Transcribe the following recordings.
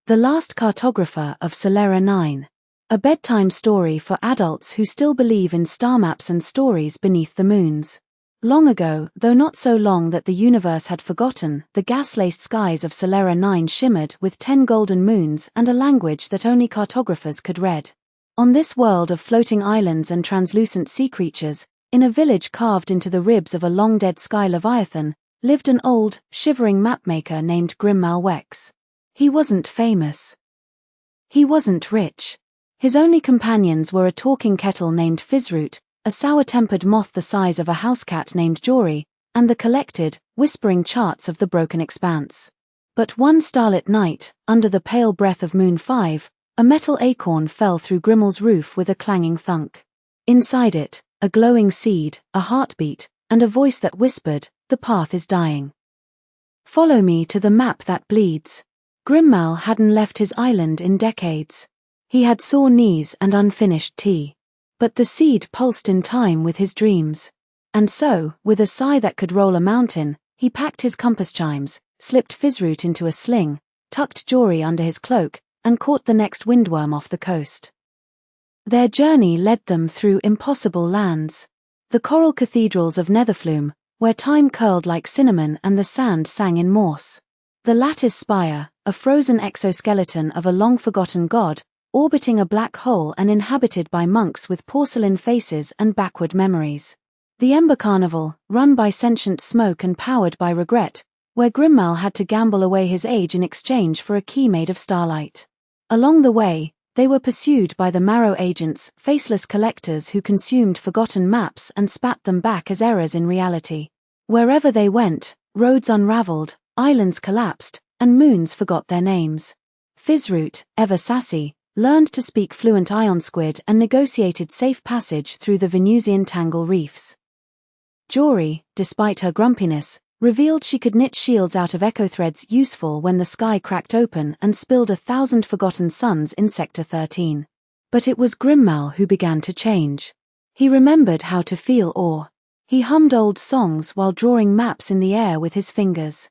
The Last Cartographer of Solera-9. A bedtime story for adults who still believe in star maps and stories beneath the moons. Long ago, though not so long that the universe had forgotten, the gas-laced skies of Solera-9 shimmered with 10 golden moons and a language that only cartographers could read. On this world of floating islands and translucent sea creatures, in a village carved into the ribs of a long-dead sky leviathan, lived an old, shivering mapmaker named Guin. He wasn't famous. He wasn't rich. His only companions were a talking kettle named Fizzroot, a sour-tempered moth the size of a housecat named Jory, and the collected, whispering charts of the broken expanse. But one starlit night, under the pale breath of Moon 5, a metal acorn fell through Grimmel's roof with a clanging thunk. Inside it, a glowing seed, a heartbeat, and a voice that whispered, "The path is dying. Follow me to the map that bleeds." Guin hadn't left his island in decades. He had sore knees and unfinished tea. But the seed pulsed in time with his dreams. And so, with a sigh that could roll a mountain, he packed his compass chimes, slipped Fizzroot into a sling, tucked Jory under his cloak, and caught the next windworm off the coast. Their journey led them through impossible lands. The coral cathedrals of Netherflume, where time curled like cinnamon and the sand sang in Morse. The lattice spire, a frozen exoskeleton of a long-forgotten god, orbiting a black hole and inhabited by monks with porcelain faces and backward memories. The Ember Carnival, run by sentient smoke and powered by regret, where Guin had to gamble away his age in exchange for a key made of starlight. Along the way, they were pursued by the Marrow agents, faceless collectors who consumed forgotten maps and spat them back as errors in reality. Wherever they went, roads unraveled, islands collapsed, and moons forgot their names. Fizzroot, ever sassy, learned to speak fluent ion squid and negotiated safe passage through the Venusian tangle reefs. Jory, despite her grumpiness, revealed she could knit shields out of echo threads useful when the sky cracked open and spilled 1,000 forgotten suns in Sector 13. But it was Guin who began to change. He remembered how to feel awe. He hummed old songs while drawing maps in the air with his fingers.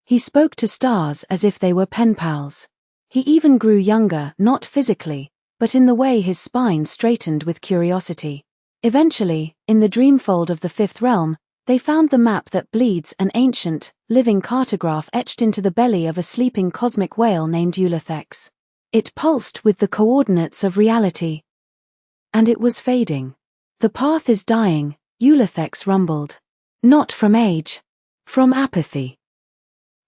He spoke to stars as if they were pen pals. He even grew younger, not physically, but in the way his spine straightened with curiosity. Eventually, in the dreamfold of the Fifth Realm, they found the map that bleeds, an ancient, living cartograph etched into the belly of a sleeping cosmic whale named Ulithex. It pulsed with the coordinates of reality. And it was fading. "The path is dying," Ulithex rumbled. "Not from age. From apathy.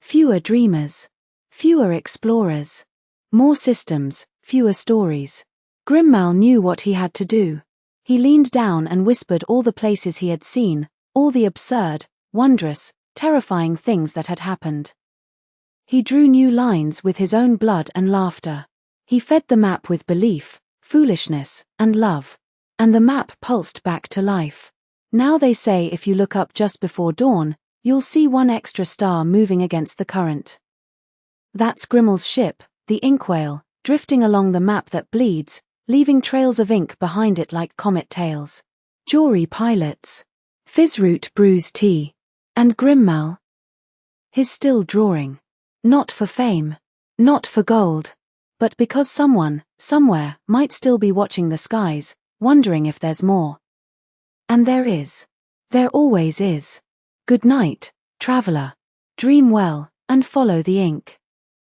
Fewer dreamers. Fewer explorers. More systems, fewer stories." Guin knew what he had to do. He leaned down and whispered all the places he had seen, all the absurd, wondrous, terrifying things that had happened. He drew new lines with his own blood and laughter. He fed the map with belief, foolishness, and love. And the map pulsed back to life. Now they say if you look up just before dawn, you'll see one extra star moving against the current. That's Grimmel's ship, the Inkwhale, drifting along the map that bleeds, leaving trails of ink behind it like comet tails. Jory pilots. Fizzroot brews tea. And Guin, he's still drawing. Not for fame. Not for gold. But because someone, somewhere, might still be watching the skies, wondering if there's more. And there is. There always is. Good night, traveler. Dream well, and follow the ink.